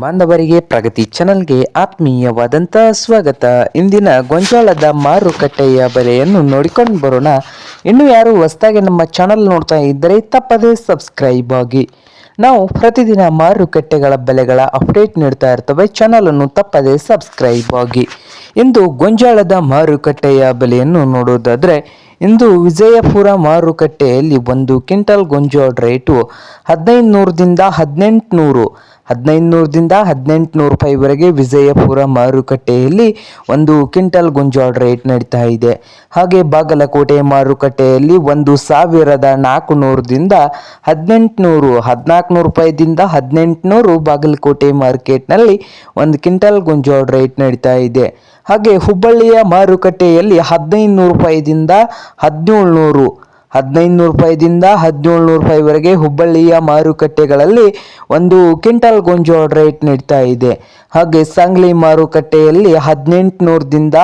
ಬಾಂಧವರಿಗೆ ಪ್ರಗತಿ ಚಾನಲ್ಗೆ ಆತ್ಮೀಯವಾದಂಥ ಸ್ವಾಗತ. ಇಂದಿನ ಗೊಂಜಾಳದ ಮಾರುಕಟ್ಟೆಯ ಬೆಲೆಯನ್ನು ನೋಡಿಕೊಂಡು ಬರೋಣ. ಇನ್ನು ಯಾರು ಹೊಸದಾಗಿ ನಮ್ಮ ಚಾನಲ್ ನೋಡ್ತಾ ಇದ್ದರೆ ತಪ್ಪದೇ ಸಬ್ಸ್ಕ್ರೈಬ್ ಆಗಿ. ನಾವು ಪ್ರತಿದಿನ ಮಾರುಕಟ್ಟೆಗಳ ಬೆಲೆಗಳ ಅಪ್ಡೇಟ್ ನೀಡ್ತಾ ಇರ್ತವೆ. ಚಾನಲನ್ನು ತಪ್ಪದೇ ಸಬ್ಸ್ಕ್ರೈಬ್ ಆಗಿ. ಇಂದು ಗೊಂಜಾಳದ ಮಾರುಕಟ್ಟೆಯ ಬೆಲೆಯನ್ನು ನೋಡೋದಾದರೆ, ಇಂದು ವಿಜಯಪುರ ಮಾರುಕಟ್ಟೆಯಲ್ಲಿ ಒಂದು ಕ್ವಿಂಟಲ್ ಗೊಂಜಾಳ ರೇಟು 1500ದಿಂದ 1800 1500ದಿಂದ 1800 ರೂಪಾಯಿವರೆಗೆ ವಿಜಯಪುರ ಮಾರುಕಟ್ಟೆಯಲ್ಲಿ ಒಂದು ಕ್ವಿಂಟಲ್ ಗೊಂಜಾಳ ರೇಟ್ ನಡೀತಾ ಇದೆ. ಹಾಗೆ ಬಾಗಲಕೋಟೆ ಮಾರುಕಟ್ಟೆಯಲ್ಲಿ 1400ದಿಂದ 1800 1400 ರೂಪಾಯಿದಿಂದ 1800 ಬಾಗಲಕೋಟೆ ಮಾರ್ಕೆಟ್ನಲ್ಲಿ ಒಂದು ಕ್ವಿಂಟಲ್ ಗೊಂಜಾಳ ರೇಟ್ ನಡೀತಾ ಇದೆ. ಹಾಗೆ ಹುಬ್ಬಳ್ಳಿಯ ಮಾರುಕಟ್ಟೆಯಲ್ಲಿ 1500 ರೂಪಾಯಿದಿಂದ 1700 1500 ರೂಪಾಯಿದಿಂದ 1700 ರೂಪಾಯಿವರೆಗೆ ಹುಬ್ಬಳ್ಳಿಯ ಮಾರುಕಟ್ಟೆಗಳಲ್ಲಿ ಒಂದು ಕ್ವಿಂಟಲ್ ಗೊಂಜಾಳ ರೇಟ್ ನಡೀತಾ ಇದೆ. ಹಾಗೆ ಸಾಂಗ್ಲಿ ಮಾರುಕಟ್ಟೆಯಲ್ಲಿ 1800ದಿಂದ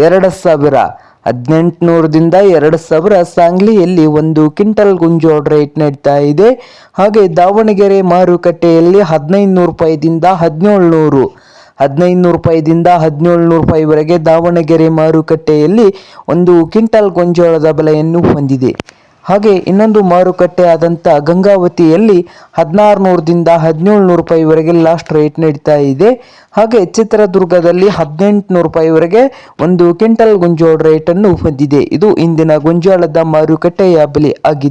2000 1800ದಿಂದ 2000 ಸಾಂಗ್ಲಿಯಲ್ಲಿ ಒಂದು ಕ್ವಿಂಟಲ್ ಗೊಂಜಾಳ ರೇಟ್ ನಡೀತಾ ಇದೆ. ಹಾಗೆ ದಾವಣಗೆರೆ ಮಾರುಕಟ್ಟೆಯಲ್ಲಿ 1500 ರೂಪಾಯಿದಿಂದ 1700 1500 ರೂಪಾಯಿದಿಂದ 1700 ರೂಪಾಯಿವರೆಗೆ ದಾವಣಗೆರೆ ಮಾರುಕಟ್ಟೆಯಲ್ಲಿ ಒಂದು ಕ್ವಿಂಟಲ್ ಗೊಂಜಾಳದ ಬೆಲೆಯನ್ನು ಹೊಂದಿದೆ. ಹಾಗೆ ಇನ್ನೊಂದು ಮಾರುಕಟ್ಟೆ ಆದಂಥ ಗಂಗಾವತಿಯಲ್ಲಿ 1600ದಿಂದ 1700 ರೂಪಾಯಿವರೆಗೆ ಲಾಸ್ಟ್ ರೇಟ್ ನಡೀತಾ ಇದೆ. ಹಾಗೆ ಚಿತ್ರದುರ್ಗದಲ್ಲಿ 1800 ರೂಪಾಯಿವರೆಗೆ ಒಂದು ಕ್ವಿಂಟಲ್ ಗೊಂಜಾಳ ರೇಟನ್ನು ಹೊಂದಿದೆ. ಇದು ಇಂದಿನ ಗೊಂಜಾಳದ ಮಾರುಕಟ್ಟೆಯ ಬೆಲೆ ಆಗಿದೆ.